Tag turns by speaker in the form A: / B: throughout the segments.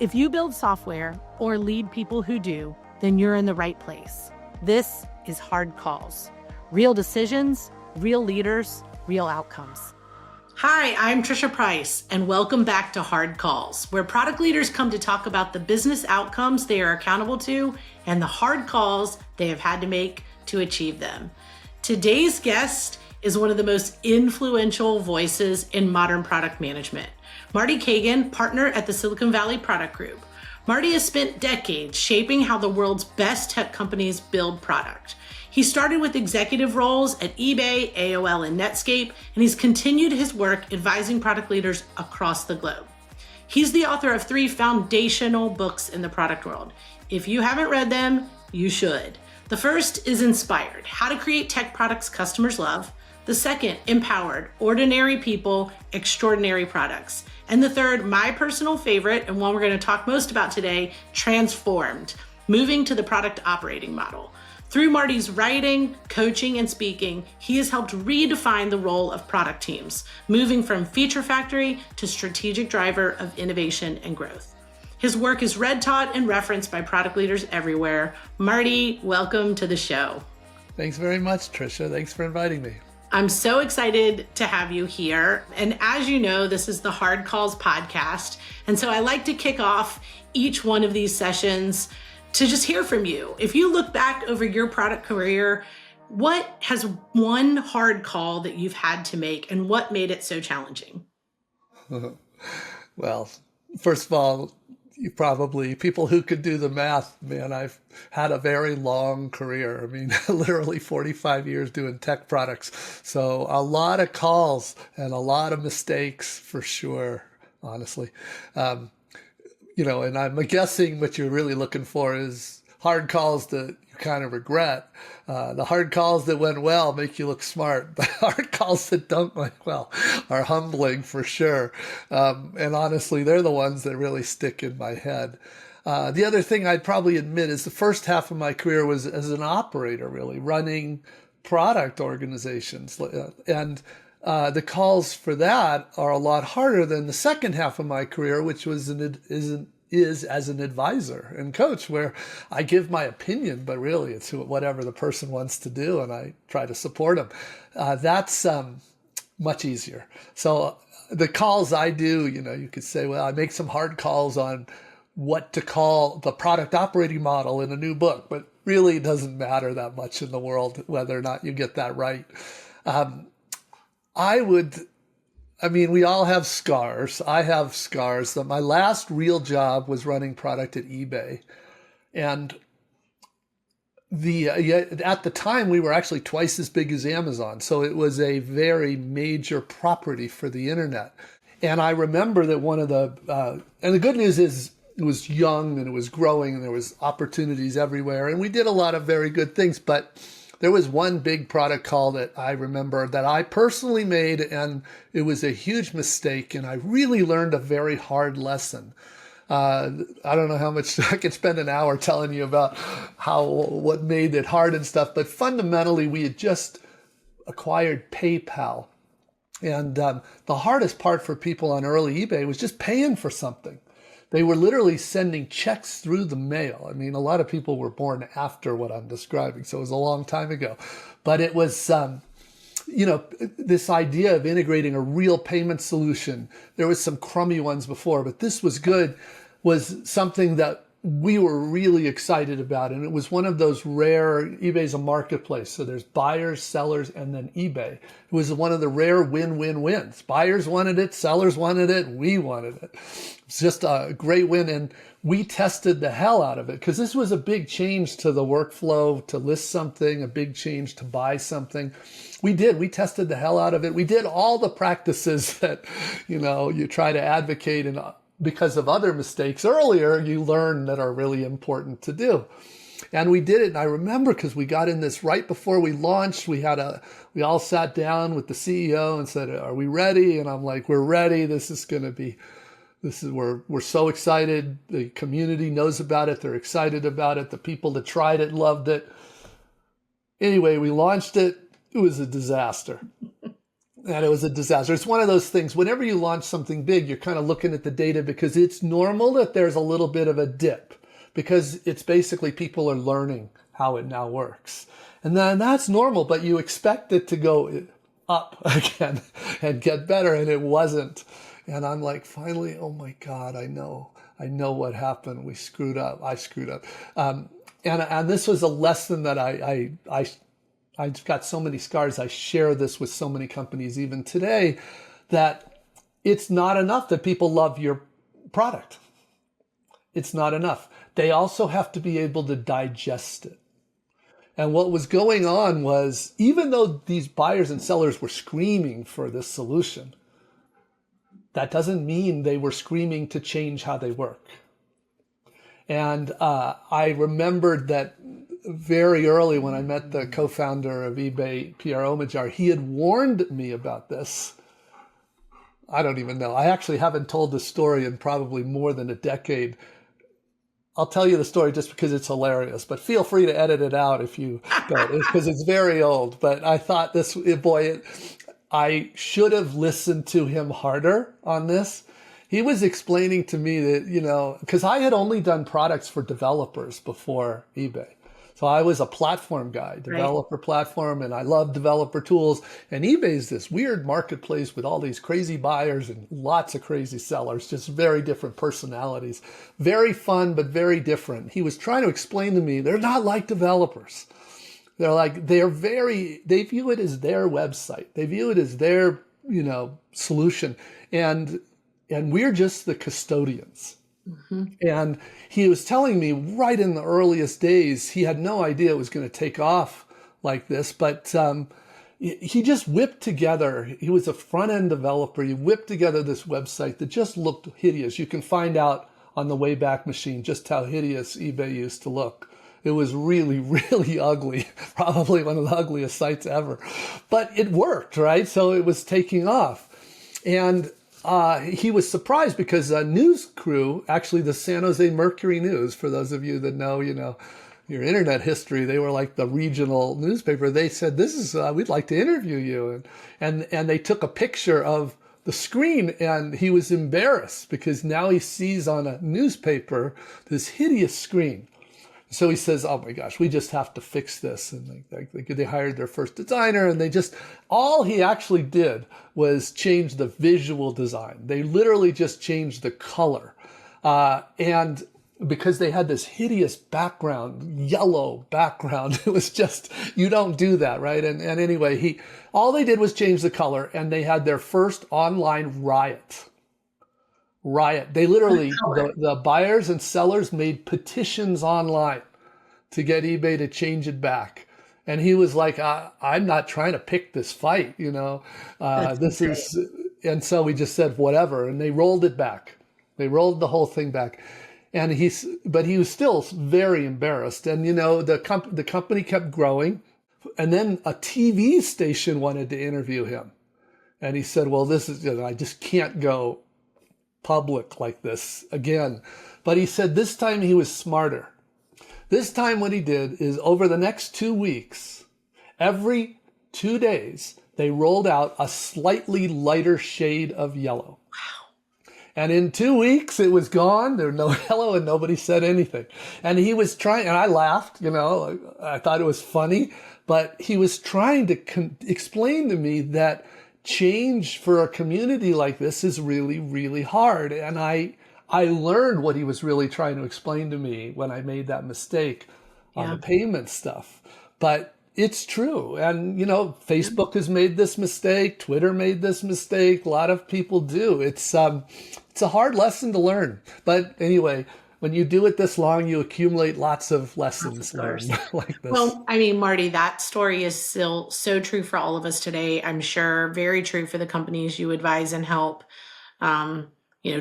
A: If you build software or lead people who do, then you're in the right place. This is Hard Calls. Real decisions, real leaders, real outcomes. Hi, I'm Trisha Price, and welcome back to Hard Calls, where product leaders come to talk about the business outcomes they are accountable to and the hard calls they have had to make to achieve them. Today's guest is one of the most influential voices in modern product management. Marty Cagan, partner at the Silicon Valley Product Group. Marty has spent decades shaping how the world's best tech companies build product. He started with executive roles at eBay, AOL, and Netscape, and he's continued his work advising product leaders across the globe. He's the author of 3 foundational books in the product world. If you haven't read them, you should. The first is Inspired: How to Create Tech Products Customers Love. The second, Empowered: Ordinary People, Extraordinary Products. And the third, my personal favorite, and one we're going to talk most about today, Transformed: Moving to the Product Operating Model. Through Marty's writing, coaching, and speaking, he has helped redefine the role of product teams, moving from feature factory to strategic driver of innovation and growth. His work is read, taught, and referenced by product leaders everywhere. Marty, welcome to the show.
B: Thanks very much, Trisha. Thanks for inviting me.
A: I'm so excited to have you here. And as you know, this is the Hard Calls podcast. And so I like to kick off each one of these sessions to just hear from you. If you look back over your product career, what has one hard call that you've had to make and what made it so challenging?
B: Well, first of all, people who could do the math, man, I've had a very long career. I mean, literally 45 years doing tech products. So a lot of calls and a lot of mistakes for sure, honestly. And I'm guessing what you're really looking for is hard calls that you kind of regret. The hard calls that went well make you look smart. The hard calls that don't went well are humbling for sure. And honestly, they're the ones that really stick in my head. The other thing I'd probably admit is the first half of my career was as an operator, really, running product organizations. And the calls for that are a lot harder than the second half of my career, which was is as an advisor and coach, where I give my opinion, but really it's whatever the person wants to do, and I try to support them. That's much easier. So the calls I do, you could say, well, I make some hard calls on what to call the product operating model in a new book, but really it doesn't matter that much in the world whether or not you get that right. We all have scars. I have scars. My last real job was running product at eBay. And at the time, we were actually twice as big as Amazon. So it was a very major property for the internet. And I remember that and the good news is it was young and it was growing and there was opportunities everywhere. And we did a lot of very good things, but there was one big product call that I remember that I personally made, and it was a huge mistake, and I really learned a very hard lesson. I don't know how much I could spend an hour telling you about what made it hard and stuff, but fundamentally we had just acquired PayPal. And the hardest part for people on early eBay was just paying for something. They were literally sending checks through the mail. I mean, a lot of people were born after what I'm describing, so it was a long time ago. But it was, this idea of integrating a real payment solution. There was some crummy ones before, but this was good, was something that we were really excited about. And it was one of those rare, eBay's a marketplace. So there's buyers, sellers, and then eBay. It was one of the rare win-win-wins. Buyers wanted it, sellers wanted it, we wanted it. It's just a great win. And we tested the hell out of it because this was a big change to the workflow to list something, a big change to buy something. We tested the hell out of it. We did all the practices that, you try to advocate, and because of other mistakes earlier, you learn that are really important to do. And we did it. And I remember because we got in this right before we launched, we all sat down with the CEO and said, "Are we ready?" And I'm like, "We're ready. We're so excited. The community knows about it. They're excited about it. The people that tried it loved it." Anyway, we launched it. It was a disaster. And it was a disaster. It's one of those things, whenever you launch something big, you're kind of looking at the data because it's normal that there's a little bit of a dip because it's basically people are learning how it now works. And then that's normal, but you expect it to go up again and get better, and it wasn't. And I'm like, finally, oh my God, I know what happened. We screwed up. I screwed up. And this was a lesson that I've got so many scars. I share this with so many companies even today, that it's not enough that people love your product. It's not enough. They also have to be able to digest it. And what was going on was, even though these buyers and sellers were screaming for this solution, that doesn't mean they were screaming to change how they work. And I remembered that very early when I met the co-founder of eBay, Pierre Omidyar, he had warned me about this. I don't even know. I actually haven't told this story in probably more than a decade. I'll tell you the story just because it's hilarious, but feel free to edit it out if you don't, because it's very old. But I thought I should have listened to him harder on this. He was explaining to me that, because I had only done products for developers before eBay. So I was a platform guy, developer platform, and I love developer tools. And eBay is this weird marketplace with all these crazy buyers and lots of crazy sellers, just very different personalities. Very fun, but very different. He was trying to explain to me, they're not like developers. They view it as their website. They view it as their, solution. And we're just the custodians. Mm-hmm. And he was telling me right in the earliest days, he had no idea it was going to take off like this, but he just whipped together, he was a front-end developer, he whipped together this website that just looked hideous. You can find out on the Wayback Machine just how hideous eBay used to look. It was really, really ugly, probably one of the ugliest sites ever. But it worked, right? So it was taking off. And he was surprised because a news crew, actually the San Jose Mercury News, for those of you that know, your internet history, they were like the regional newspaper. They said, we'd like to interview you. And they took a picture of the screen, and he was embarrassed because now he sees on a newspaper this hideous screen. So he says, oh my gosh, we just have to fix this. And they hired their first designer, and all he actually did was change the visual design. They literally just changed the color. And because they had this hideous background, yellow background, it was just, you don't do that, right? And anyway, all they did was change the color, and they had their first online riot. They literally, the buyers and sellers made petitions online to get eBay to change it back. And he was like, I'm not trying to pick this fight, and so we just said, whatever. And they rolled it back. They rolled the whole thing back. And but he was still very embarrassed. And, the company kept growing. And then a TV station wanted to interview him. And he said, well, this is, I just can't go public like this again. But he said this time he was smarter. This time what he did is, over the next 2 weeks, every 2 days, they rolled out a slightly lighter shade of yellow. Wow. And in 2 weeks, it was gone. There was no yellow, and nobody said anything. And he was trying, and I laughed, I thought it was funny, but he was trying to explain to me that change for a community like this is really, really hard. And I learned what he was really trying to explain to me when I made that mistake on the payment stuff. But it's true. And, Facebook has made this mistake. Twitter made this mistake. A lot of people do. It's a hard lesson to learn. But anyway, when you do it this long, you accumulate lots of lessons learned like this.
A: Well, Marty, that story is still so true for all of us today. I'm sure very true for the companies you advise and help.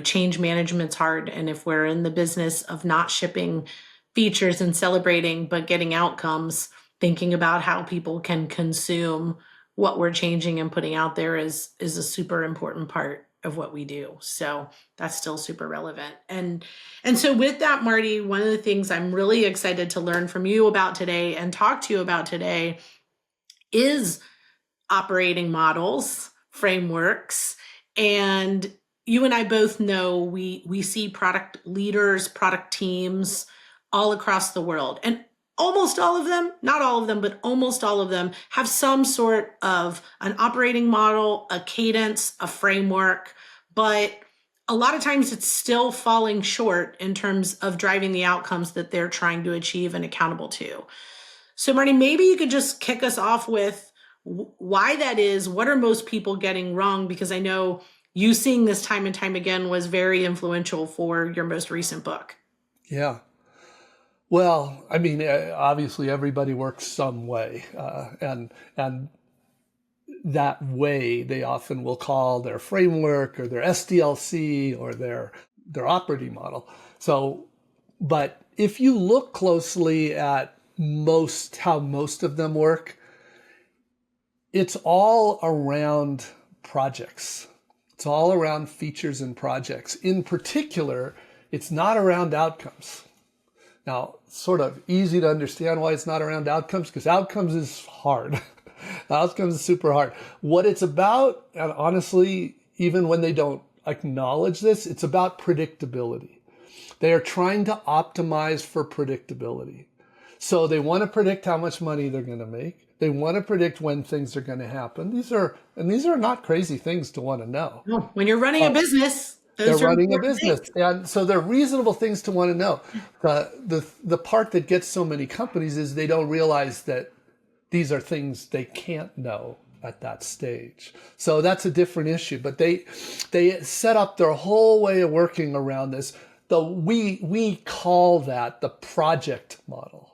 A: Change management's hard. And if we're in the business of not shipping features and celebrating, but getting outcomes, thinking about how people can consume what we're changing and putting out there is a super important part of what we do. So that's still super relevant. And so with that, Marty, one of the things I'm really excited to learn from you about today and talk to you about today is operating models frameworks. And you and I both know we see product leaders, product teams all across the world. And almost all of them, not all of them, but almost all of them have some sort of an operating model, a cadence, a framework. But a lot of times it's still falling short in terms of driving the outcomes that they're trying to achieve and accountable to. So, Marty, maybe you could just kick us off with why that is. What are most people getting wrong? Because I know you seeing this time and time again was very influential for your most recent book.
B: Yeah. Well, I mean, obviously everybody works some way, and that way they often will call their framework or their SDLC or their operating model. So, but if you look closely at how most of them work, it's all around projects. It's all around features and projects. In particular, it's not around outcomes. Now, sort of easy to understand why it's not around outcomes, because outcomes is hard. Outcomes is super hard. What it's about, and honestly, even when they don't acknowledge this, it's about predictability. They are trying to optimize for predictability. So they want to predict how much money they're going to make. They want to predict when things are going to happen. These are not crazy things to want to know.
A: No, when you're running a business,
B: they're running a business. And so they're reasonable things to want to know. The part that gets so many companies is they don't realize that these are things they can't know at that stage. So that's a different issue. But they set up their whole way of working around this. We call that the project model.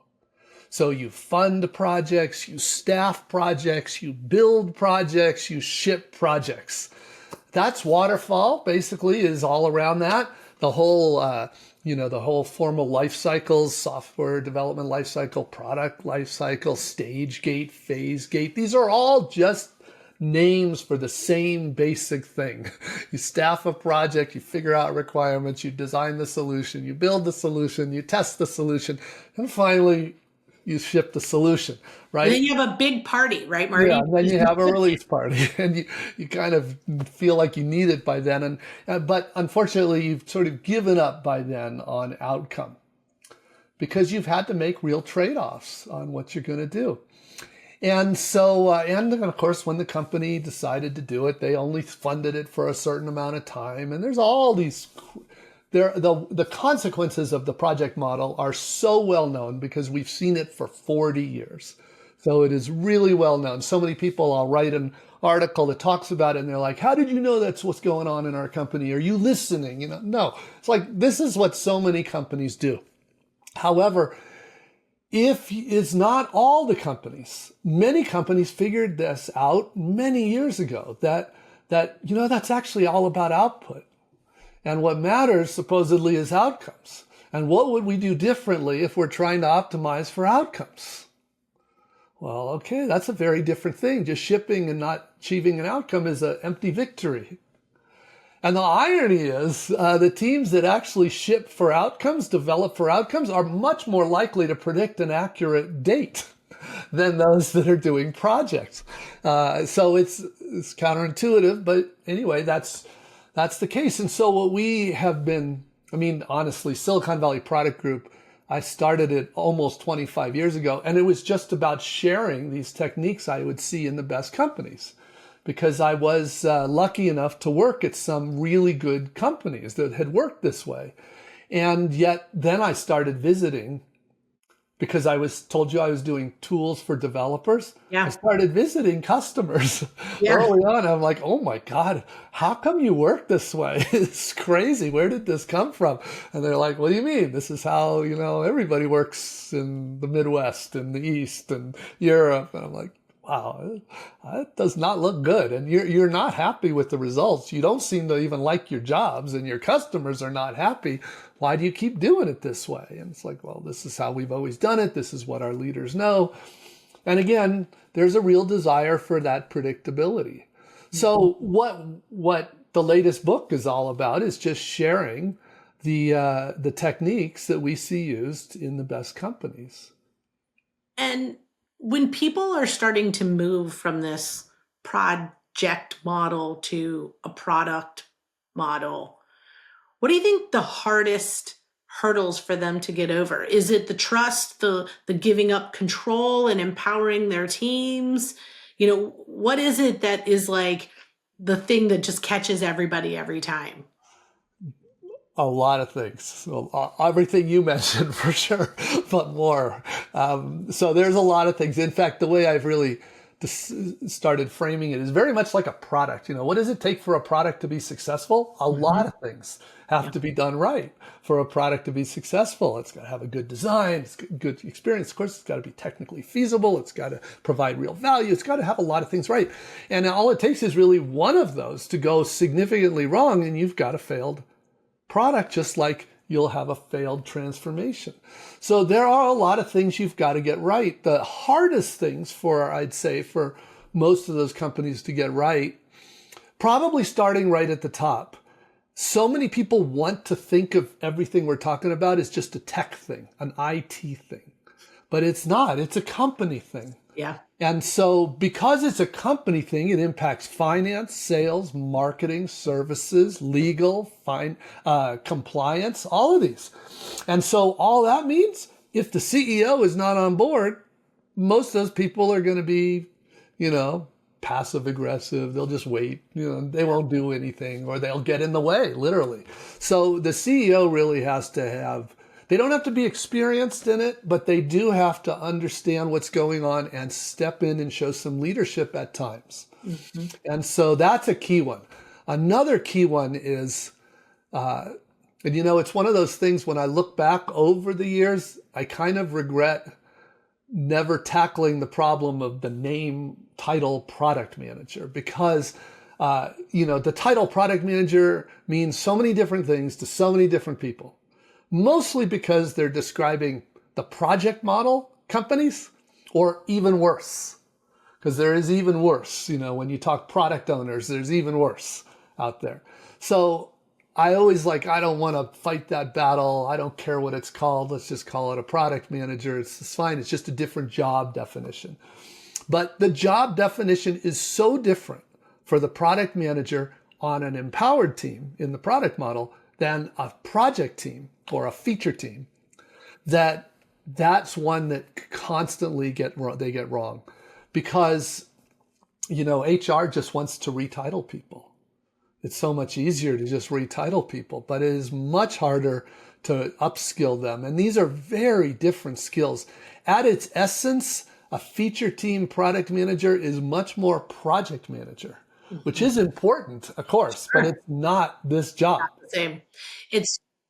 B: So you fund projects, you staff projects, you build projects, you ship projects. That's waterfall, basically, is all around that. The whole, the whole formal life cycles, software development life cycle, product life cycle, stage gate, phase gate. These are all just names for the same basic thing. You staff a project, you figure out requirements, you design the solution, you build the solution, you test the solution, and finally you ship the solution, right?
A: And then you have a big party, right, Marty?
B: Yeah, and then you have a release party, and you kind of feel like you need it by then. But unfortunately, you've sort of given up by then on outcome because you've had to make real trade-offs on what you're going to do. And so, and then of course, when the company decided to do it, they only funded it for a certain amount of time. And there's all these... The consequences of the project model are so well known because we've seen it for 40 years. So it is really well known. So many people, I'll write an article that talks about it and they're like, how did you know that's what's going on in our company? Are you listening? No, it's like, this is what so many companies do. However, if it's not all the companies, many companies figured this out many years ago that that's actually all about output. And what matters, supposedly, is outcomes. And what would we do differently if we're trying to optimize for outcomes? Well, okay, that's a very different thing. Just shipping and not achieving an outcome is an empty victory. And the irony is the teams that actually ship for outcomes, develop for outcomes, are much more likely to predict an accurate date than those that are doing projects. So it's counterintuitive, but anyway, that's the case. And so what we have been, honestly, Silicon Valley Product Group, I started it almost 25 years ago, and it was just about sharing these techniques I would see in the best companies, because I was lucky enough to work at some really good companies that had worked this way. And yet then I started visiting, because I told you I was doing tools for developers. Yeah. I started visiting customers early on. I'm like, oh my God, how come you work this way? It's crazy. Where did this come from? And they're like, what do you mean? This is how, everybody works in the Midwest and the East and Europe. And I'm like, wow, that does not look good. And you're not happy with the results. You don't seem to even like your jobs, and your customers are not happy. Why do you keep doing it this way? And it's like, well, this is how we've always done it. This is what our leaders know. And again, there's a real desire for that predictability. So what the latest book is all about is just sharing the techniques that we see used in the best companies.
A: And when people are starting to move from this project model to a product model. What do you think the hardest hurdles for them to get over? Is it the trust, the giving up control and empowering their teams? What is it that is like the thing that just catches everybody every time?
B: A lot of things. Well, everything you mentioned for sure, but more. So there's a lot of things. In fact, the way I've really started framing it is very much like a product. What does it take for a product to be successful? A lot of things have to be done right for a product to be successful. It's got to have a good design, it's got good experience. Of course, it's got to be technically feasible. It's got to provide real value. It's got to have a lot of things right. And all it takes is really one of those to go significantly wrong, and you've got a failed product, just like you'll have a failed transformation. So there are a lot of things you've got to get right. The hardest things I'd say, for most of those companies to get right, probably starting right at the top. So many people want to think of everything we're talking about as just a tech thing, an IT thing, but it's not. It's a company thing.
A: Yeah.
B: And so because it's a company thing, it impacts finance, sales, marketing, services, legal, compliance, all of these. And so all that means, if the CEO is not on board, most of those people are going to be, passive aggressive. They'll just wait, they won't do anything, or they'll get in the way, literally. So the CEO really has to have, they don't have to be experienced in it, but they do have to understand what's going on and step in and show some leadership at times. Mm-hmm. And so that's a key one. Another key one is, it's one of those things, when I look back over the years, I kind of regret never tackling the problem of the name title product manager, because the title product manager means so many different things to so many different people. Mostly because they're describing the project model companies, or even worse, because there is even worse. When you talk product owners, there's even worse out there. So I always I don't want to fight that battle. I don't care what it's called. Let's just call it a product manager. It's fine. It's just a different job definition. But the job definition is so different for the product manager on an empowered team in the product model than a project team or a feature team, that's one that constantly get wrong, because HR just wants to retitle people. It's so much easier to just retitle people, but it is much harder to upskill them. And these are very different skills. At its essence, a feature team product manager is much more project manager, which is important, of course, but it's not this job.
A: Not the same.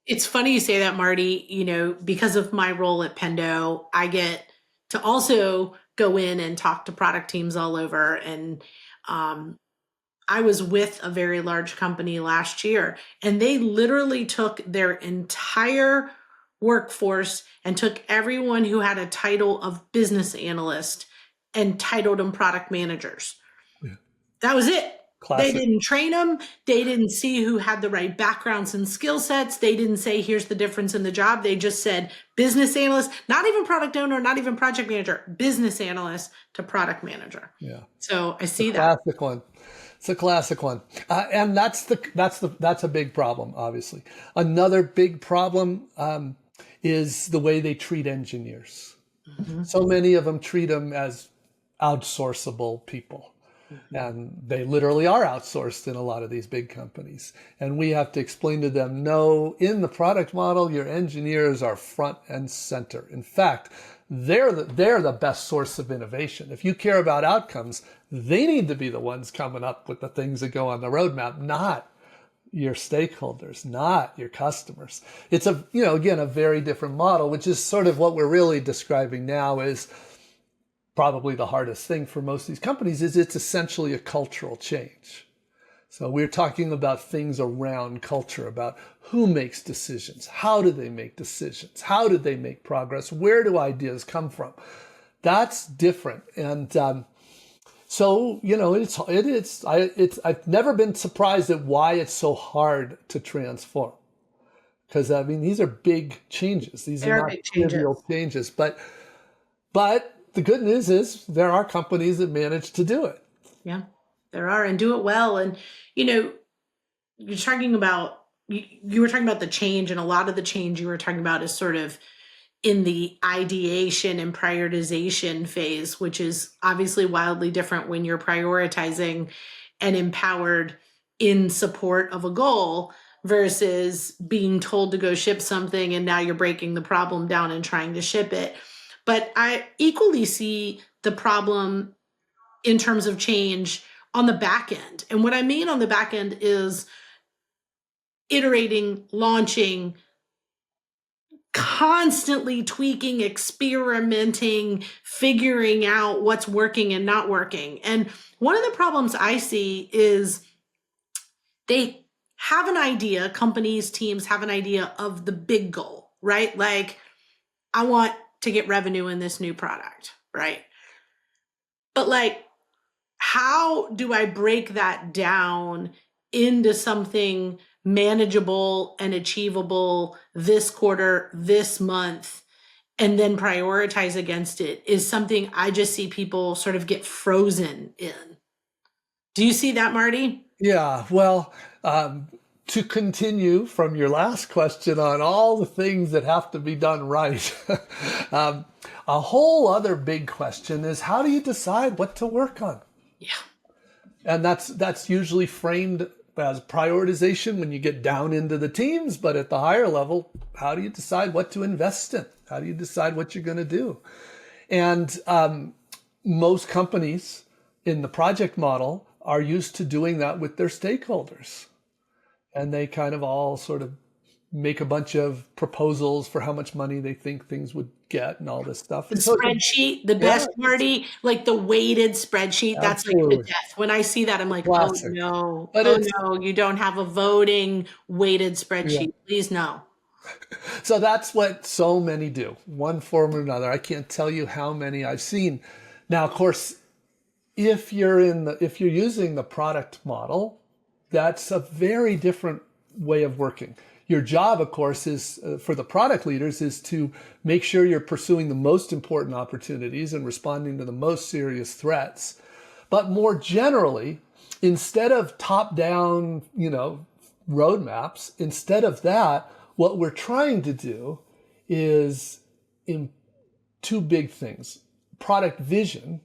A: It's funny you say that, Marty. Because of my role at Pendo, I get to also go in and talk to product teams all over. And I was with a very large company last year, and they literally took their entire workforce and took everyone who had a title of business analyst and titled them product managers. Yeah. That was it. Classic. They didn't train them. They didn't see who had the right backgrounds and skill sets. They didn't say, here's the difference in the job. They just said business analyst, not even product owner, not even project manager, business analyst to product manager.
B: Yeah.
A: So I see that.
B: Classic one. It's a classic one. And that's a big problem, obviously. Another big problem is the way they treat engineers. Mm-hmm. So many of them treat them as outsourceable people. Mm-hmm. And they literally are outsourced in a lot of these big companies. And we have to explain to them, no, in the product model, your engineers are front and center. In fact, they're the best source of innovation. If you care about outcomes, they need to be the ones coming up with the things that go on the roadmap, not your stakeholders, not your customers. It's again, a very different model, which is sort of what we're really describing now is probably the hardest thing for most of these companies. Is it's essentially a cultural change. So we're talking about things around culture, about who makes decisions, how do they make decisions, how do they make progress, where do ideas come from? That's different. And so I've never been surprised at why it's so hard to transform. Because these are big changes. These are not trivial changes. But the good news is there are companies that manage to do it.
A: Yeah. There are, and do it well. And, you know, you're talking about, you were talking about the change, and a lot of the change you were talking about is sort of in the ideation and prioritization phase, which is obviously wildly different when you're prioritizing and empowered in support of a goal versus being told to go ship something and now you're breaking the problem down and trying to ship it. But I equally see the problem in terms of change on the back end. And what I mean on the back end is iterating, launching, constantly tweaking, experimenting, figuring out what's working and not working. And one of the problems I see is they have an idea, companies, teams have an idea of the big goal, right? Like, I want to get revenue in this new product, right? But like, how do I break that down into something manageable and achievable this quarter, this month, and then prioritize against it is something I just see people sort of get frozen in. Do you see that, Marty?
B: Yeah, well, to continue from your last question on all the things that have to be done right, a whole other big question is, how do you decide what to work on?
A: Yeah.
B: And that's usually framed as prioritization when you get down into the teams, but at the higher level, how do you decide what to invest in? How do you decide what you're going to do? And most companies in the project model are used to doing that with their stakeholders. And they kind of all sort of make a bunch of proposals for how much money they think things would get and all this stuff.
A: The spreadsheet, the best, Marty, like the weighted spreadsheet, that's like the death. When I see that, I'm like, classic. Oh no, you don't have a voting weighted spreadsheet. Yeah. Please no.
B: So that's what so many do, one form or another. I can't tell you how many I've seen. Now, of course, if you're using the product model, that's a very different way of working. Your job, of course, is for the product leaders is to make sure you're pursuing the most important opportunities and responding to the most serious threats. But more generally, instead of top-down, roadmaps, instead of that, what we're trying to do is in two big things. Product vision,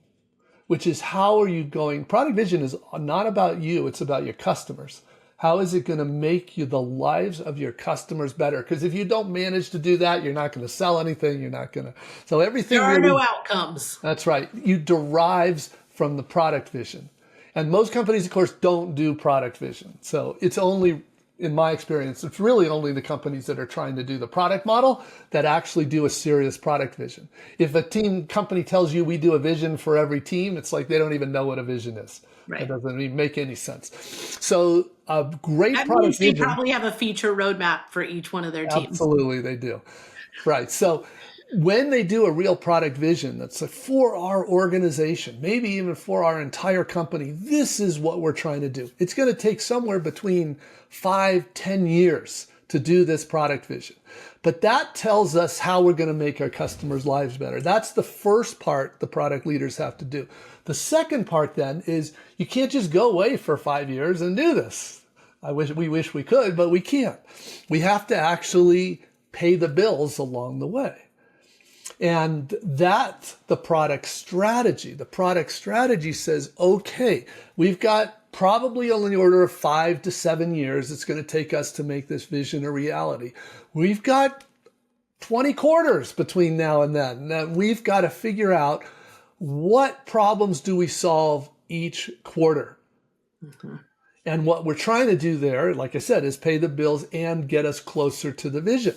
B: which is how are you going? Product vision is not about you, it's about your customers. How is it going to make the lives of your customers better? Because if you don't manage to do that, you're not going to sell anything. You're not going to. So everything.
A: There are no outcomes.
B: That's right. You derives from the product vision. And most companies, of course, don't do product vision. So it's only, in my experience, it's really only the companies that are trying to do the product model that actually do a serious product vision. If a company tells you we do a vision for every team, it's like they don't even know what a vision is. Right. It doesn't even make any sense. So a great product vision.
A: They probably have a feature roadmap for each one of their teams.
B: Absolutely, they do. Right. So when they do a real product vision that's for our organization, maybe even for our entire company, this is what we're trying to do. It's going to take somewhere between 5-10 years to do this product vision. But that tells us how we're going to make our customers' lives better. That's the first part the product leaders have to do. The second part then is you can't just go away for 5 years and do this. We wish we could, but we can't. We have to actually pay the bills along the way. And that's the product strategy. The product strategy says, okay, we've got probably on the order of 5 to 7 years it's going to take us to make this vision a reality. We've got 20 quarters between now and then. Now we've got to figure out what problems do we solve each quarter. Mm-hmm. And what we're trying to do there, like I said, is pay the bills and get us closer to the vision.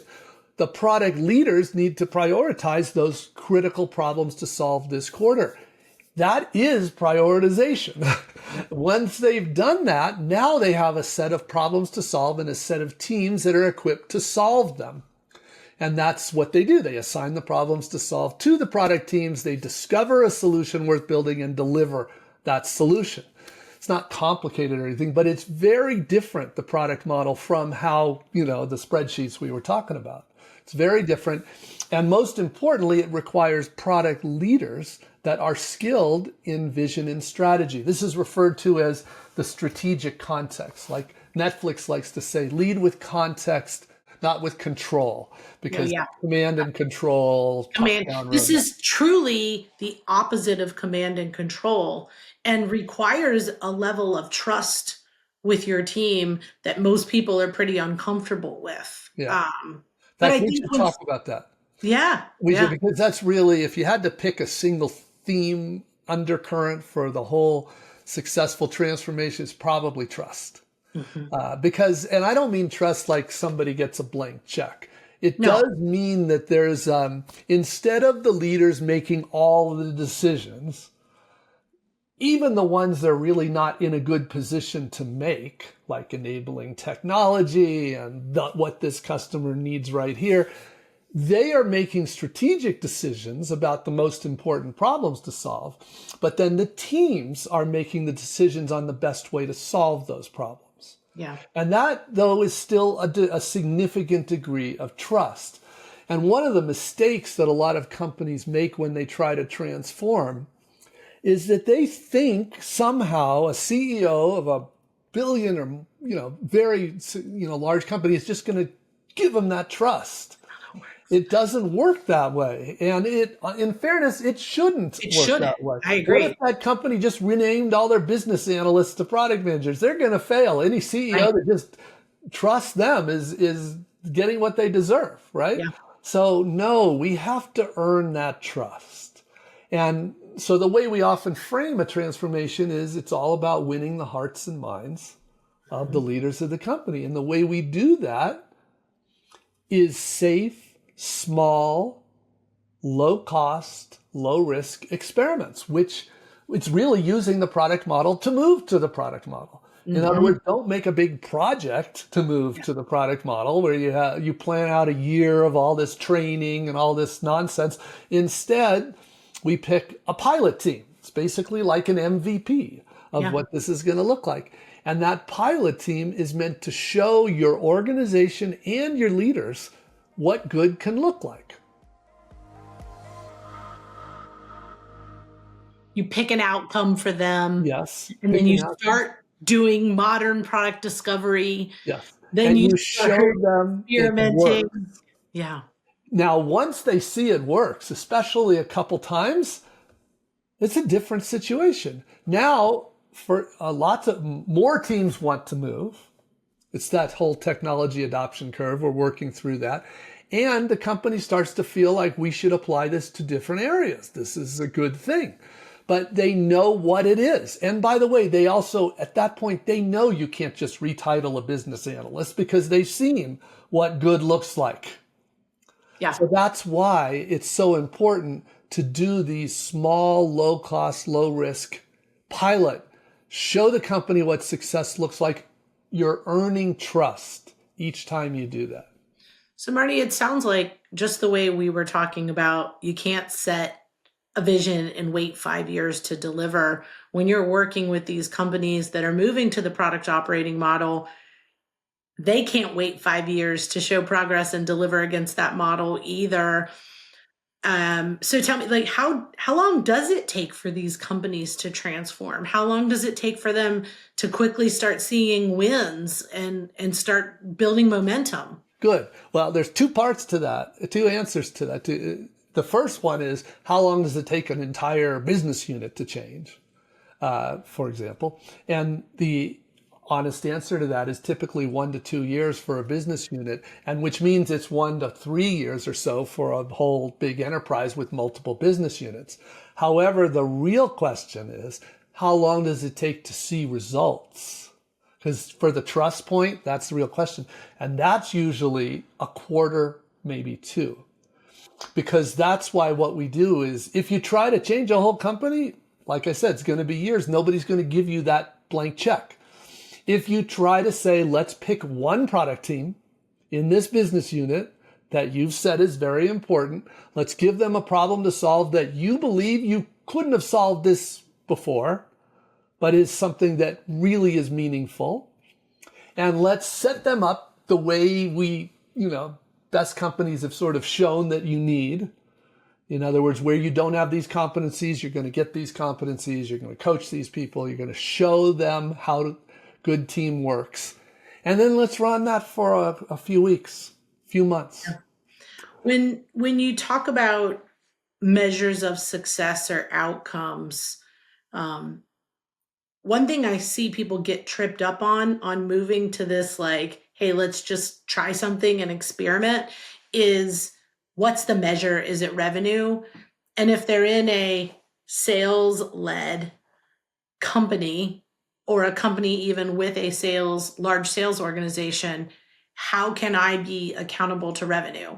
B: The product leaders need to prioritize those critical problems to solve this quarter. That is prioritization. Once they've done that, now they have a set of problems to solve and a set of teams that are equipped to solve them. And that's what they do. They assign the problems to solve to the product teams. They discover a solution worth building and deliver that solution. It's not complicated or anything, but it's very different, the product model, from how, the spreadsheets we were talking about. It's very different. And most importantly, it requires product leaders that are skilled in vision and strategy. This is referred to as the strategic context. Like Netflix likes to say, lead with context, not with control, because command and control,
A: this is truly the opposite of command and control, and requires a level of trust with your team that most people are pretty uncomfortable with.
B: Yeah. But I think we should talk about that.
A: Yeah.
B: We should, because that's really, if you had to pick a single theme undercurrent for the whole successful transformation, it's probably trust. Because, and I don't mean trust like somebody gets a blank check. It does mean that there's, instead of the leaders making all the decisions, even the ones they're really not in a good position to make, like enabling technology and what this customer needs right here, they are making strategic decisions about the most important problems to solve. But then the teams are making the decisions on the best way to solve those problems.
A: Yeah.
B: And that, though, is still a significant degree of trust. And one of the mistakes that a lot of companies make when they try to transform is that they think somehow a CEO of a billion or, very, large company is just going to give them that trust. It doesn't work that way. And in fairness, it shouldn't work that way.
A: I agree.
B: What if that company just renamed all their business analysts to product managers? They're going to fail. Any CEO that just trusts them is getting what they deserve, right? Yeah. So no, we have to earn that trust. And so the way we often frame a transformation is it's all about winning the hearts and minds of the leaders of the company. And the way we do that is safe, small, low cost, low risk experiments, which it's really using the product model to move to the product model. In other words, don't make a big project to move to the product model where you plan out a year of all this training and all this nonsense. Instead, we pick a pilot team. It's basically like an MVP of what this is going to look like. And that pilot team is meant to show your organization and your leaders what good can look like.
A: You pick an outcome for them.
B: Yes.
A: And then you start doing modern product discovery.
B: Yes.
A: Then
B: and you show them
A: experimenting.
B: It works.
A: Yeah.
B: Now, once they see it works, especially a couple times, it's a different situation. Now, for lots of more teams want to move. It's that whole technology adoption curve. We're working through that. And the company starts to feel like we should apply this to different areas. This is a good thing. But they know what it is. And by the way, they also, at that point, they know you can't just retitle a business analyst because they've seen what good looks like. Yeah. So that's why it's so important to do these small, low cost, low risk pilot. Show the company what success looks like. You're earning trust each time you do that.
A: So Marty, it sounds like just the way we were talking about, you can't set a vision and wait 5 years to deliver. When you're working with these companies that are moving to the product operating model, they can't wait 5 years to show progress and deliver against that model either. So tell me, like, how long does it take for these companies to transform? How long does it take for them to quickly start seeing wins and start building momentum?
B: Good. Well, there's two parts to that, two answers to that. The first one is, how long does it take an entire business unit to change, for example? And the honest answer to that is typically 1 to 2 years for a business unit, and which means it's 1 to 3 years or so for a whole big enterprise with multiple business units. However, the real question is, how long does it take to see results? Because for the trust point, that's the real question. And that's usually a quarter, maybe 2. Because that's why what we do is, if you try to change a whole company, like I said, it's going to be years. Nobody's going to give you that blank check. If you try to say, let's pick one product team in this business unit that you've said is very important, let's give them a problem to solve that you believe you couldn't have solved this before, but is something that really is meaningful. And let's set them up the way we, best companies have sort of shown that you need. In other words, where you don't have these competencies, you're going to get these competencies, you're going to coach these people, you're going to show them how good team works. And then let's run that for a few weeks, few months.
A: When you talk about measures of success or outcomes, one thing I see people get tripped up on moving to this, like, hey, let's just try something and experiment, is what's the measure? Is it revenue? And if they're in a sales-led company or a company even with a large sales organization, how can I be accountable to revenue?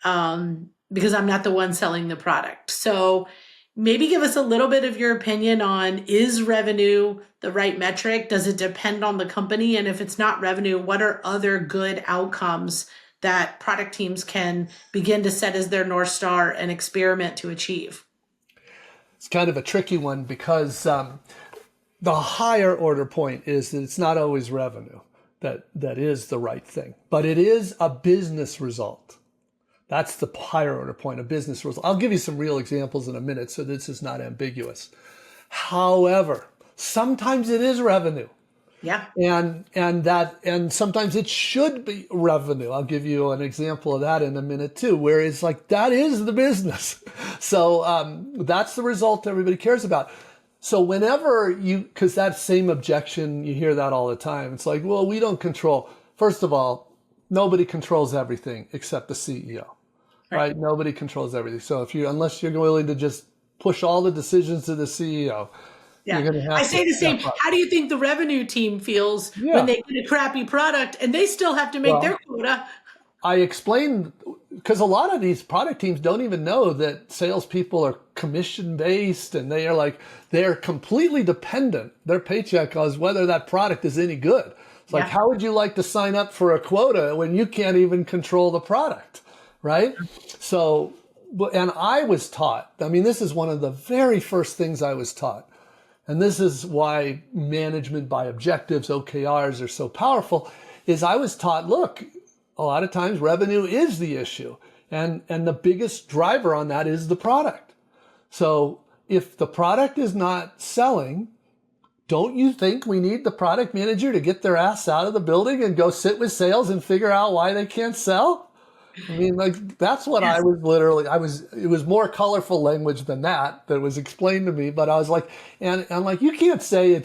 A: Because I'm not the one selling the product. So maybe give us a little bit of your opinion on, is revenue the right metric? Does it depend on the company? And if it's not revenue, what are other good outcomes that product teams can begin to set as their North Star and experiment to achieve?
B: It's kind of a tricky one because the higher order point is that it's not always revenue that is the right thing, but it is a business result. That's the higher order point, a business result. I'll give you some real examples in a minute, so this is not ambiguous. However, sometimes it is revenue.
A: Yeah.
B: And sometimes it should be revenue. I'll give you an example of that in a minute too, where it's like, that is the business. So that's the result everybody cares about. So whenever because that same objection, you hear that all the time. It's like, well, we don't control. First of all, nobody controls everything except the CEO, right? Nobody controls everything. So unless you're willing to just push all the decisions to the CEO,
A: yeah, you're going to have I say the same. How do you think the revenue team feels when they get a crappy product and they still have to make their quota?
B: I explained, because a lot of these product teams don't even know that salespeople are commission-based, and they're completely dependent. Their paycheck is whether that product is any good. It's like, how would you like to sign up for a quota when you can't even control the product, right? So, and I was taught, I mean, this is one of the very first things I was taught. And this is why management by objectives, OKRs, are so powerful, is I was taught, look, a lot of times revenue is the issue. And the biggest driver on that is the product. So if the product is not selling, don't you think we need the product manager to get their ass out of the building and go sit with sales and figure out why they can't sell? I mean, like, that's what I was literally, it was more colorful language than that was explained to me, but I was like, and I'm like, you can't say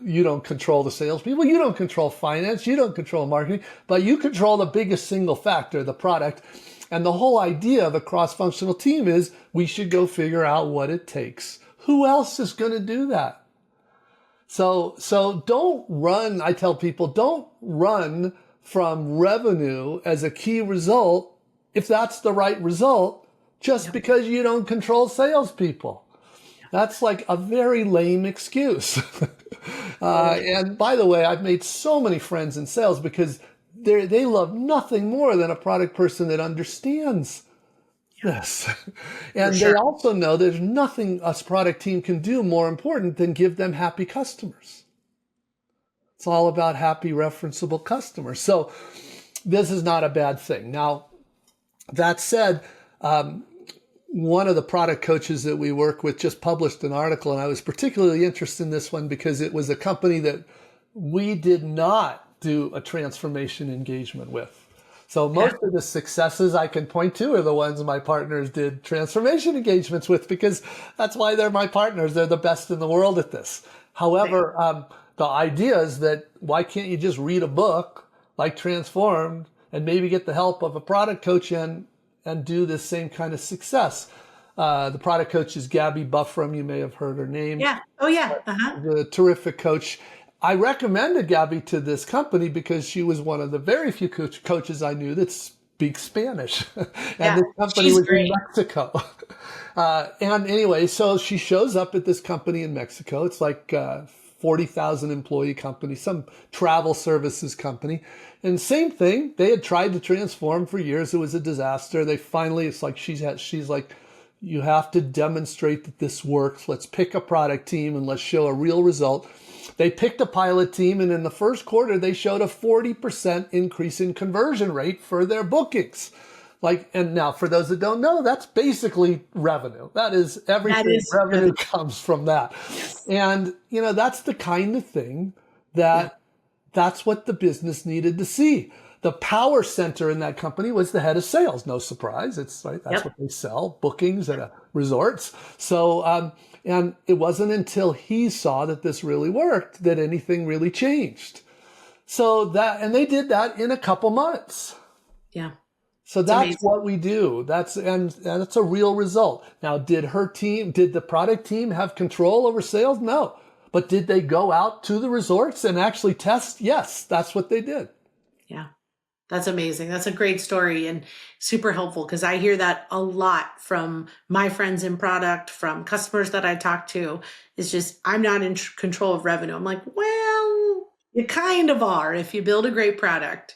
B: you don't control the salespeople, you don't control finance, you don't control marketing, but you control the biggest single factor, the product. And the whole idea of a cross-functional team is we should go figure out what it takes. Who else is going to do that? So don't run, I tell people, don't run from revenue as a key result, if that's the right result, just because you don't control salespeople. That's like a very lame excuse. And by the way, I've made so many friends in sales because they love nothing more than a product person that understands this. And they also know there's nothing a product team can do more important than give them happy customers. It's all about happy, referenceable customers. So this is not a bad thing. Now, that said, one of the product coaches that we work with just published an article, and I was particularly interested in this one because it was a company that we did not do a transformation engagement with. So most of the successes I can point to are the ones my partners did transformation engagements with, because that's why they're my partners. They're the best in the world at this. However, the idea is that why can't you just read a book like Transformed and maybe get the help of a product coach and do this same kind of success? The product coach is Gabby Buffram. You may have heard her name.
A: Yeah. Oh, yeah. Uh-huh.
B: The terrific coach. I recommended Gabby to this company because she was one of the very few coaches I knew that speak Spanish. And this company was in Mexico. And anyway, so she shows up at this company in Mexico. It's like 40,000 employee company, some travel services company. And same thing, they had tried to transform for years. It was a disaster. They finally, it's like she's like, you have to demonstrate that this works. Let's pick a product team and let's show a real result. They picked a pilot team, and in the first quarter, they showed a 40% increase in conversion rate for their bookings. And now for those that don't know, that's basically revenue. That is everything. Revenue comes from that.
A: Yes.
B: And, that's the kind of thing that's what the business needed to see. The power center in that company was the head of sales. No surprise. It's right. That's what they sell, bookings at resorts. So, and it wasn't until he saw that this really worked that anything really changed. And they did that in a couple months.
A: Yeah.
B: So that's what we do. That's a real result. Now, did the product team have control over sales? No. But did they go out to the resorts and actually test? Yes, that's what they did.
A: Yeah. That's amazing. That's a great story and super helpful, because I hear that a lot from my friends in product, from customers that I talk to. It's just, I'm not in control of revenue. I'm like, well, you kind of are if you build a great product.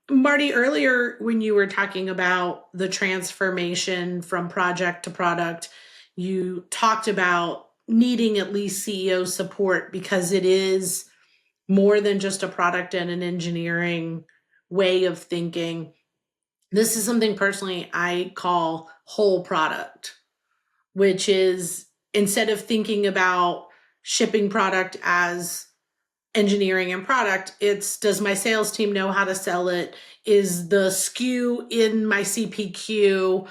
A: Marty, earlier when you were talking about the transformation from project to product, you talked about needing at least CEO support because it is more than just a product and an engineering way of thinking. This is something personally I call whole product, which is, instead of thinking about shipping product as engineering and product, it's, does my sales team know how to sell it? Is the SKU in my CPQ?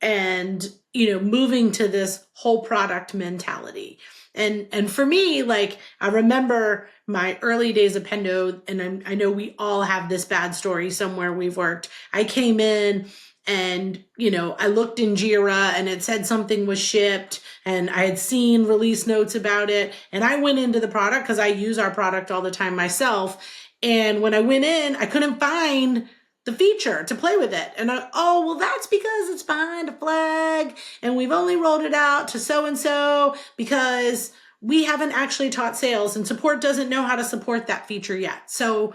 A: And, moving to this whole product mentality. And for me, I remember my early days of Pendo, and I know we all have this bad story somewhere we've worked. I came in and, I looked in Jira and it said something was shipped, and I had seen release notes about it. And I went into the product because I use our product all the time myself. And when I went in, I couldn't find the feature to play with it. And well, that's because it's behind a flag and we've only rolled it out to so-and-so because we haven't actually taught sales, and support doesn't know how to support that feature yet. So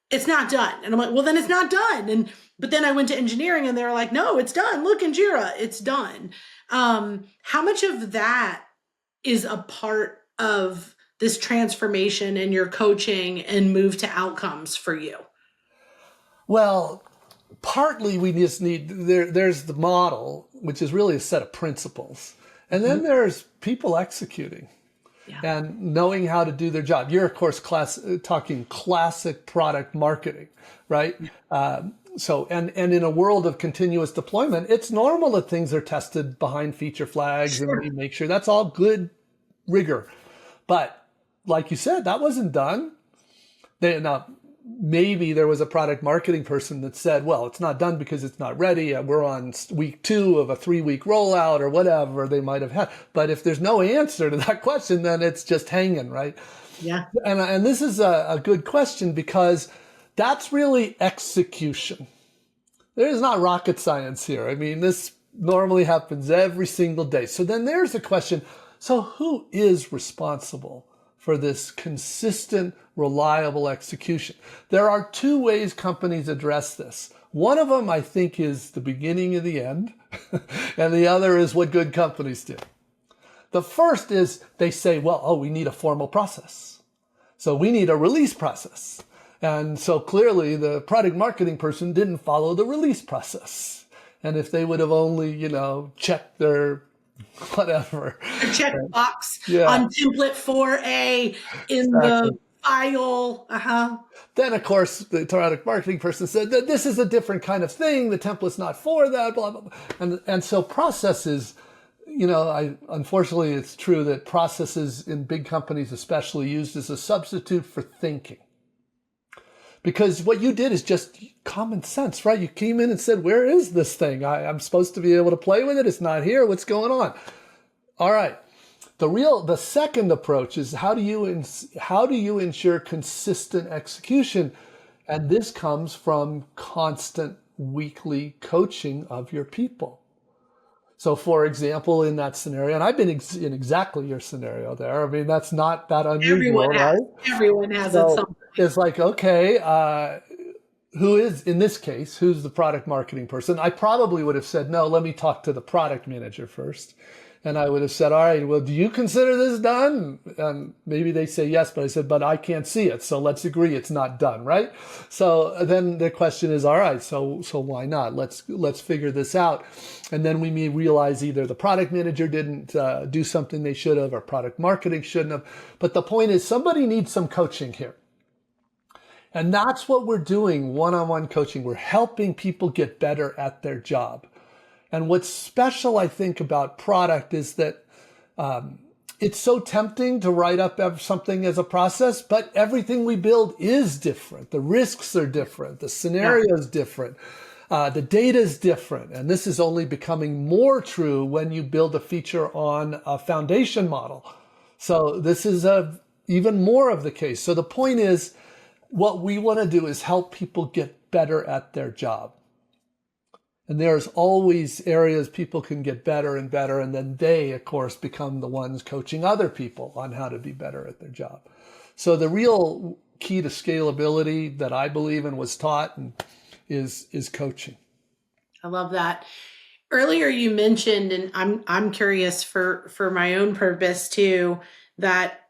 A: it's not done. And I'm like, well, then it's not done. But then I went to engineering and they were like, no, it's done. Look in Jira, it's done. How much of that is a part of this transformation and your coaching and move to outcomes for you?
B: Well, partly we just need, there's the model, which is really a set of principles. And then there's people executing and knowing how to do their job. You're, of course, talking classic product marketing, right? So in a world of continuous deployment, it's normal that things are tested behind feature flags and we make sure that's all good rigor. But like you said, that wasn't done. Maybe there was a product marketing person that said, well, it's not done because it's not ready. We're on week 2 of a 3-week rollout or whatever they might have had. But if there's no answer to that question, then it's just hanging, right?
A: Yeah.
B: And this is a good question, because that's really execution. There is not rocket science here. I mean, this normally happens every single day. So then there's a question. So who is responsible for this consistent, reliable execution? There are 2 ways companies address this. One of them, I think, is the beginning of the end, and the other is what good companies do. The first is they say, we need a formal process. So we need a release process. And so clearly the product marketing person didn't follow the release process. And if they would have only, checked their whatever.
A: A checkbox on template 4A in the file.
B: Then, of course, the product marketing person said that this is a different kind of thing. The template's not for that, blah, blah, blah. And so processes, unfortunately, it's true that processes in big companies especially used as a substitute for thinking. Because what you did is just common sense, right? You came in and said, where is this thing? I'm supposed to be able to play with it. It's not here. What's going on? All right. The second approach is how do you ensure consistent execution? And this comes from constant weekly coaching of your people. So, for example, in that scenario, and I've been in exactly your scenario there. I mean, that's not that unusual, right?
A: Everyone has it. Something.
B: It's like, okay, who's the product marketing person? I probably would have said, no, let me talk to the product manager first. And I would have said, all right, well, do you consider this done? And maybe they say yes, but I said, but I can't see it. So let's agree it's not done, right? So then the question is, all right, so why not? Let's figure this out. And then we may realize either the product manager didn't do something they should have, or product marketing shouldn't have. But the point is, somebody needs some coaching here. And that's what we're doing, one-on-one coaching. We're helping people get better at their job. And what's special, I think, about product is that it's so tempting to write up something as a process, but everything we build is different. The risks are different. The scenario is different. The data is different. And this is only becoming more true when you build a feature on a foundation model. So this is even more of the case. So the point is, what we want to do is help people get better at their job. And there's always areas people can get better and better. And then they, of course, become the ones coaching other people on how to be better at their job. So the real key to scalability that I believe in was taught is coaching.
A: I love that. Earlier you mentioned, and I'm curious for my own purpose too, that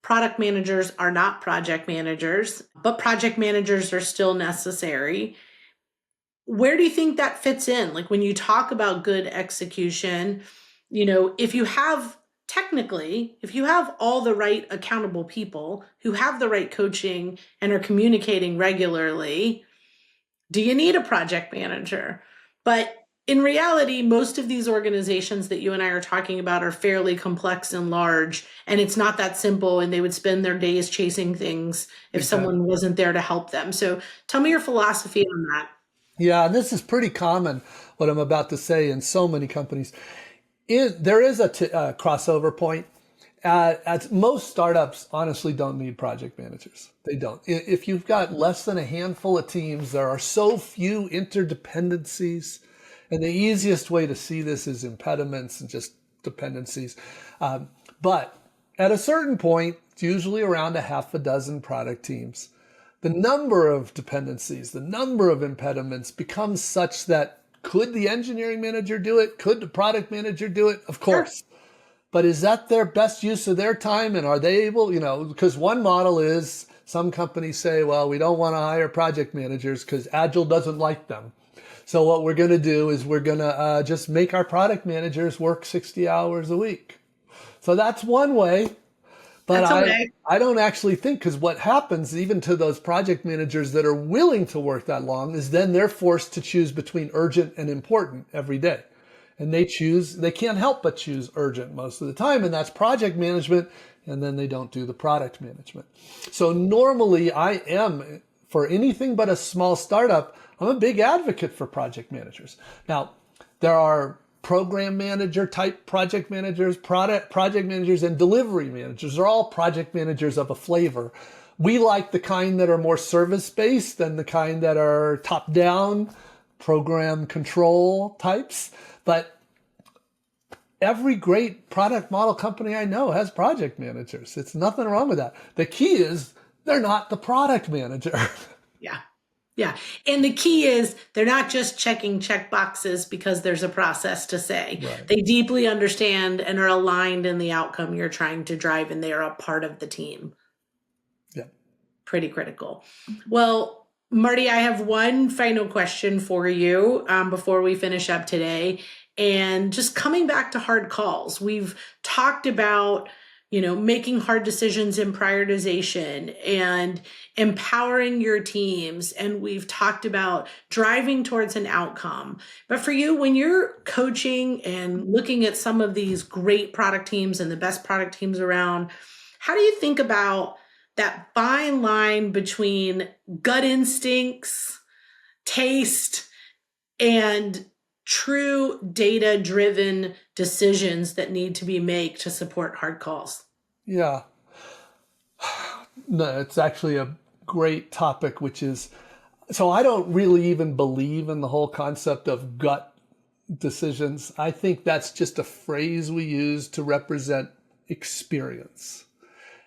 A: product managers are not project managers, but project managers are still necessary. Where do you think that fits in? Like when you talk about good execution, if you have all the right accountable people who have the right coaching and are communicating regularly, do you need a project manager? But in reality, most of these organizations that you and I are talking about are fairly complex and large, and it's not that simple, and they would spend their days chasing things if someone wasn't there to help them. So tell me your philosophy on that.
B: Yeah, and this is pretty common, what I'm about to say, in so many companies. There is a crossover point. Most startups honestly don't need project managers. They don't. If you've got less than a handful of teams, there are so few interdependencies. And the easiest way to see this is impediments and just dependencies. But at a certain point, it's usually around a half a dozen product teams, the number of dependencies, the number of impediments becomes such that could the engineering manager do it? Could the product manager do it? Of course. Sure. But is that their best use of their time? And are they able, because one model is some companies say, well, we don't want to hire project managers because Agile doesn't like them. So what we're going to do is we're going to just make our product managers work 60 hours a week. So that's one way. But I don't actually think, because what happens even to those project managers that are willing to work that long is then they're forced to choose between urgent and important every day. And they can't help but choose urgent most of the time. And that's project management. And then they don't do the product management. So normally I am, for anything but a small startup, I'm a big advocate for project managers. Now, there are program manager type project managers, project managers, and delivery managers. They're all project managers of a flavor. We like the kind that are more service-based than the kind that are top-down program control types. But every great product model company I know has project managers. It's nothing wrong with that. The key is they're not the product manager.
A: Yeah. Yeah. And the key is they're not just checking check boxes because there's a process to say. Right. They deeply understand and are aligned in the outcome you're trying to drive, and they are a part of the team.
B: Yeah.
A: Pretty critical. Well, Marty, I have one final question for you before we finish up today. And just coming back to hard calls, we've talked about making hard decisions in prioritization and empowering your teams. And we've talked about driving towards an outcome. But for you, when you're coaching and looking at some of these great product teams and the best product teams around, how do you think about that fine line between gut instincts, taste, and true data-driven decisions that need to be made to support hard calls?
B: Yeah. No, it's actually a great topic, which is, so I don't really even believe in the whole concept of gut decisions. I think that's just a phrase we use to represent experience.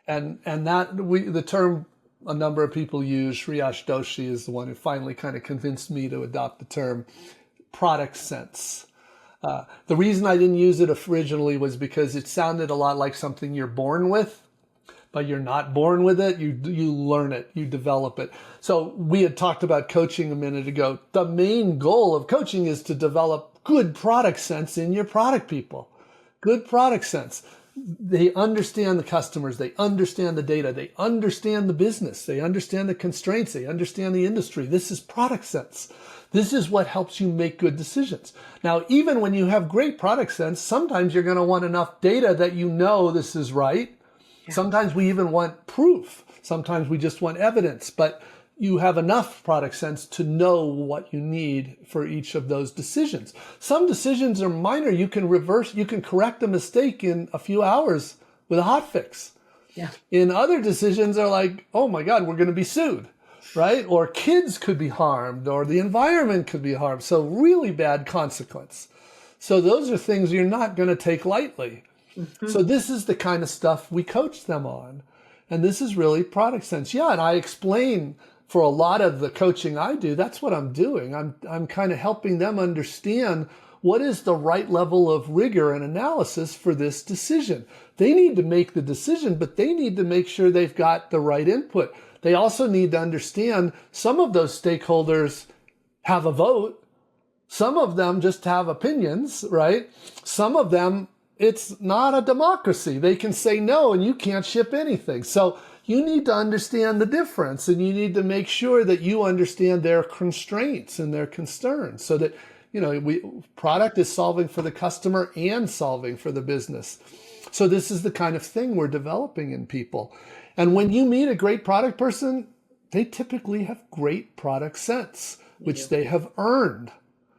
B: And the term a number of people use, Shreyash Doshi is the one who finally kind of convinced me to adopt the term product sense. The reason I didn't use it originally was because it sounded a lot like something you're born with, but you're not born with it. You learn it, you develop it. So we had talked about coaching a minute ago. The main goal of coaching is to develop good product sense in your product people. Good product sense. They understand the customers. They understand the data. They understand the business. They understand the constraints. They understand the industry. This is product sense. This is what helps you make good decisions. Now, even when you have great product sense, sometimes you're going to want enough data that you know this is right. Yeah. Sometimes we even want proof. Sometimes we just want evidence, but you have enough product sense to know what you need for each of those decisions. Some decisions are minor. You can correct a mistake in a few hours with a hot fix.
A: Yeah.
B: In other decisions are like, oh my God, we're going to be sued, right? Or kids could be harmed, or the environment could be harmed. So really bad consequence. So those are things you're not going to take lightly. Mm-hmm. So this is the kind of stuff we coach them on. And this is really product sense. Yeah, and I explain for a lot of the coaching I do, that's what I'm doing. I'm kind of helping them understand what is the right level of rigor and analysis for this decision. They need to make the decision, but they need to make sure they've got the right input. They also need to understand some of those stakeholders have a vote. Some of them just have opinions, right? Some of them, it's not a democracy. They can say no and you can't ship anything. So you need to understand the difference, and you need to make sure that you understand their constraints and their concerns so that, product is solving for the customer and solving for the business. So this is the kind of thing we're developing in people. And when you meet a great product person, they typically have great product sense, which they have earned.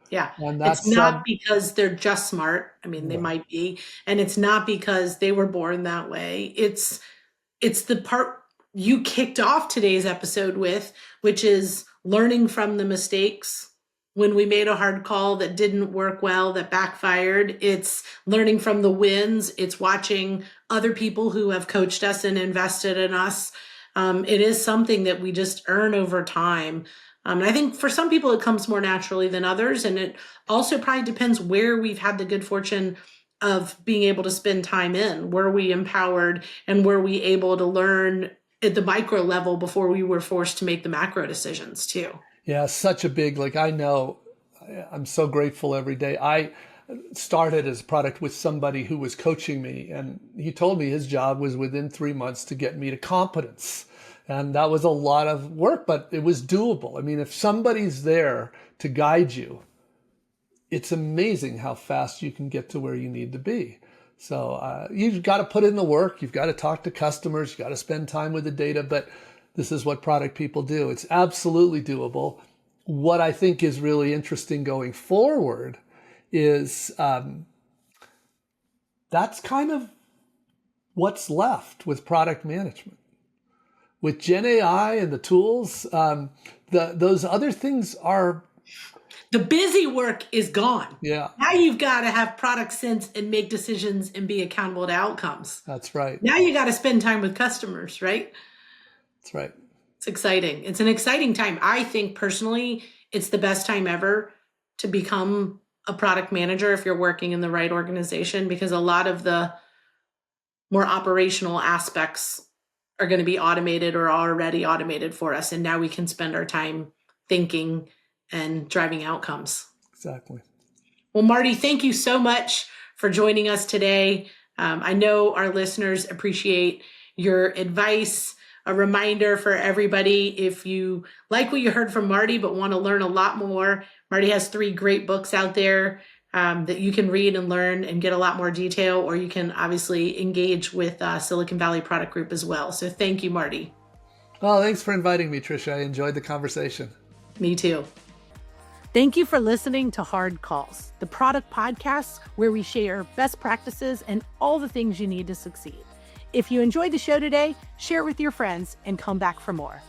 A: Yeah. And it's not because they're just smart. I mean, they might be, and it's not because they were born that way. It's the part you kicked off today's episode with, which is learning from the mistakes when we made a hard call that didn't work well, that backfired. It's learning from the wins. It's watching other people who have coached us and invested in us. It is something that we just earn over time. And I think for some people, it comes more naturally than others. And it also probably depends where we've had the good fortune of being able to spend time in. Were we empowered, and were we able to learn at the micro level before we were forced to make the macro decisions too?
B: Yeah, such a big, I know, I'm so grateful every day. I started as a product with somebody who was coaching me, and he told me his job was within 3 months to get me to competence. And that was a lot of work, but it was doable. I mean, if somebody's there to guide you, it's amazing how fast you can get to where you need to be. So you've got to put in the work. You've got to talk to customers. You've got to spend time with the data. But this is what product people do. It's absolutely doable. What I think is really interesting going forward is that's kind of what's left with product management. With Gen AI and the tools, those other things are...
A: The busy work is gone.
B: Yeah.
A: Now you've got to have product sense and make decisions and be accountable to outcomes.
B: That's right.
A: Now you got to spend time with customers, right?
B: That's right.
A: It's exciting. It's an exciting time. I think personally, it's the best time ever to become a product manager if you're working in the right organization, because a lot of the more operational aspects are going to be automated or already automated for us. And now we can spend our time thinking and driving outcomes.
B: Exactly.
A: Well, Marty, thank you so much for joining us today. I know our listeners appreciate your advice. A reminder for everybody, if you like what you heard from Marty but want to learn a lot more, Marty has 3 great books out there that you can read and learn and get a lot more detail, or you can obviously engage with Silicon Valley Product Group as well. So thank you, Marty.
B: Well, thanks for inviting me, Trisha. I enjoyed the conversation.
A: Me too. Thank you for listening to Hard Calls, the product podcast where we share best practices and all the things you need to succeed. If you enjoyed the show today, share it with your friends and come back for more.